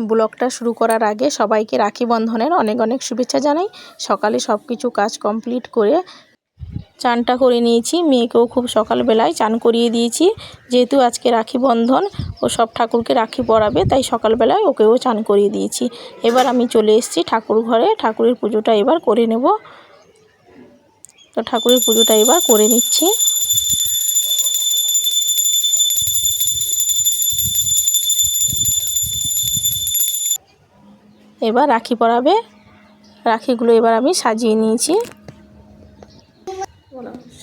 ব্লগটা শুরু করার আগে সবাইকে রাখি বন্ধনের অনেক অনেক শুভেচ্ছা জানাই। সকালে সব কিছু কাজ কমপ্লিট করে চানটা করে নিয়েছি। মেয়েকেও খুব সকালবেলায় চান করিয়ে দিয়েছি, যেহেতু আজকে রাখি বন্ধন, ও সব ঠাকুরকে রাখি পরাবে, তাই সকালবেলায় ওকেও চান করিয়ে দিয়েছি। এবার আমি চলে এসেছি ঠাকুর ঘরে, ঠাকুরের পুজোটা এবার করে নেব। তো ঠাকুরের পুজোটা এবার করে নিচ্ছি। এবার রাখি পরাবে, রাখিগুলো এবার আমি সাজিয়ে নিয়েছি।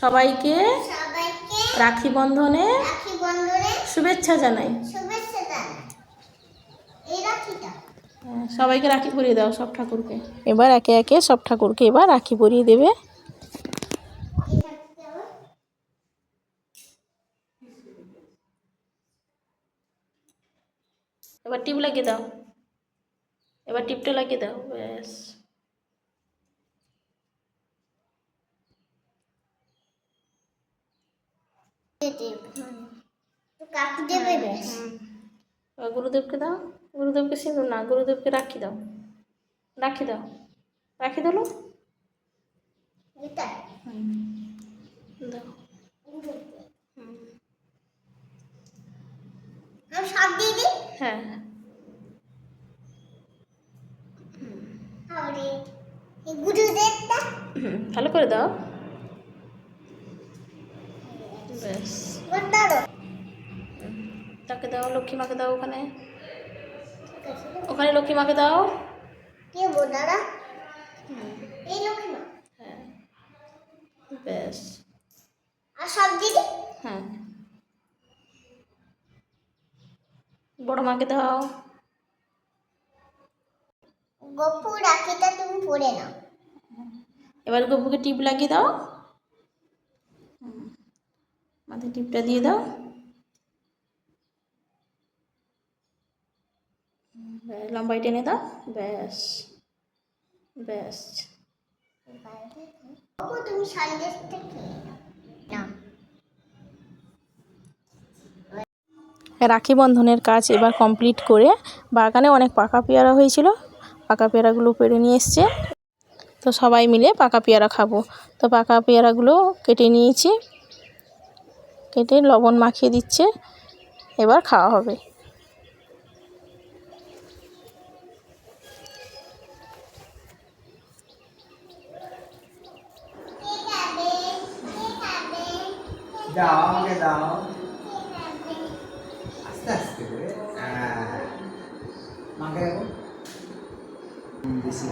সবাইকে রাখি বন্ধনে শুভেচ্ছা জানাই। সবাইকে রাখি পরিয়ে দাও, সব ঠাকুরকে। এবার একে একে সব ঠাকুরকে এবার রাখি পরিয়ে দেবে। এবার টিপ লাগিয়ে দাও, এবার টিপটা লাগিয়ে দাও, ব্যাস। গুরুদেবকে দাও, গুরুদেবকে সিঁদুর না, গুরুদেবকে রাখি দাও, রাখি দাও, রাখি দাও, দাও। হ্যাঁ, ভালো করে দাও, ব্যাস। তাকে দাও, লক্ষ্মী মাকে দাও, ওখানে ওখানে লক্ষ্মী মাকে দাও। হ্যাঁ, ব্যাস। হ্যাঁ, বড় মাকে দাও। গপু রাখিটা তুমি পরে নাও। এবার গপুকে টিপ লাগিয়ে দাও, মাথায় টিপটা দিয়ে দাও, লম্বাই টেনে দাও, ব্যাস ব্যাস। তুমি সন্দেশটা খেয়ে নাও। রাখি বন্ধনের কাজ এবার কমপ্লিট করে বাগানে অনেক পাকা পেয়ারা হয়েছিল, পাকা পেয়ারাগুলো পেড়ে নিয়ে এসছে। তো সবাই মিলে পাকা পেয়ারা খাবো। তো পাকা পেয়ারাগুলো কেটে নিয়েছি, কেটে লবণ মাখিয়ে দিচ্ছে, এবার খাওয়া হবে। দাও আমাকে দাও, আস্তে আস্তে করে মাকে দেখো, বেশি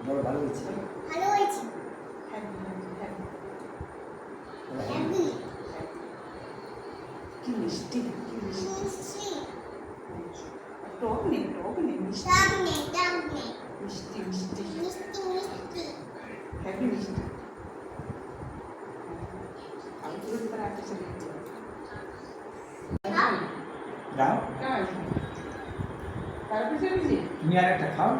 বড় ভালো হয়েছে, ভালো হয়েছে, কি মিষ্টি, কি মিষ্টি, টক নেই, টক নেই, মিষ্টি মিষ্টি মিষ্টি মিষ্টি মিষ্টি, হ্যাপি মিষ্টি। দাও, তুমি আর একটা খাও।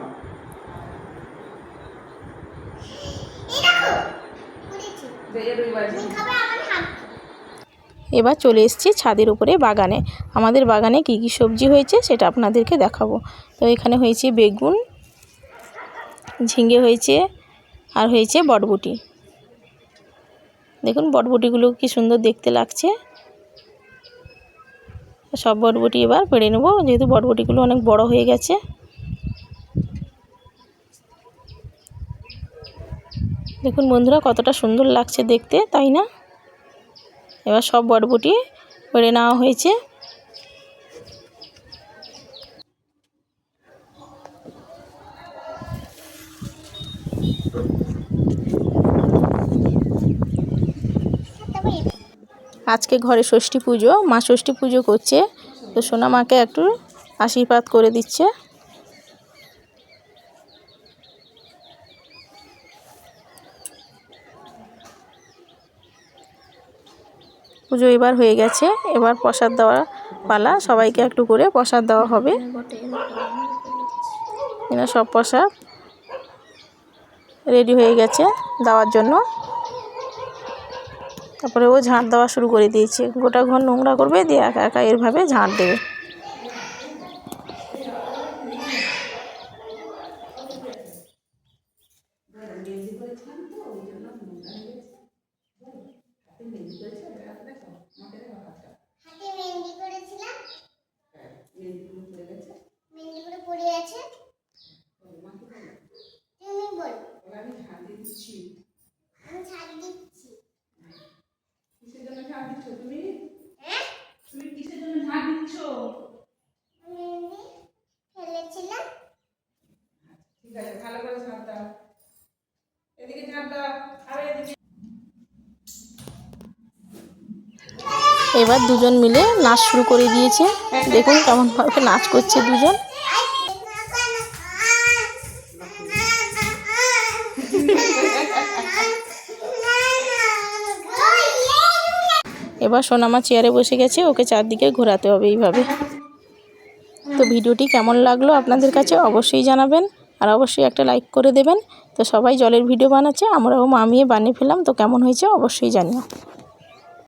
এবার চলে এসেছি ছাদের উপরে বাগানে। আমাদের বাগানে কী কী সবজি হয়েছে সেটা আপনাদেরকে দেখাবো। তো এখানে হয়েছে বেগুন, ঝিঙে হয়েছে, আর হয়েছে বটবটি। দেখুন বটবটিগুলো কি সুন্দর দেখতে লাগছে। সব বটবটি এবার পেড়ে নেব, যেহেতু বটবটিগুলো অনেক বড় হয়ে গেছে। দেখুন বন্ধুরা কতটা সুন্দর লাগছে দেখতে, তাই না? এবার সব বটবটি পেড়ে নেওয়া হয়েছে। আজকে ঘরে ষষ্ঠী পুজো, মা ষষ্ঠী পুজো করছে, তো সোনা মাকে একটু আশীর্বাদ করে দিচ্ছে। পুজো এবার হয়ে গেছে, এবার প্রসাদ দেওয়ার পালা। সবাইকে একটু করে প্রসাদ দেওয়া হবে। এরা সব প্রসাদ রেডি হয়ে গেছে দেওয়ার জন্য। তারপরে ও ঝাঁট দেওয়া শুরু করে দিয়েছে, গোটা ঘর নোংরা করবে, দিয়ে একা একা এরভাবে ঝাঁট দেবে। এবার দুজন মিলে নাচ শুরু করে দিয়েছে। দেখুন কেমনভাবে নাচ করছে দুজন। এবার সোনামা চেয়ারে বসে গেছে, ওকে চারদিকে ঘোরাতে হবে এইভাবে। তো ভিডিওটি কেমন লাগলো আপনাদের কাছে অবশ্যই জানাবেন, আর অবশ্যই একটা লাইক করে দেবেন। তো সবাই জলের ভিডিও বানাচ্ছে, আমরাও মামিয়ে বানিয়ে ফেললাম। তো কেমন হয়েছে অবশ্যই জানিও।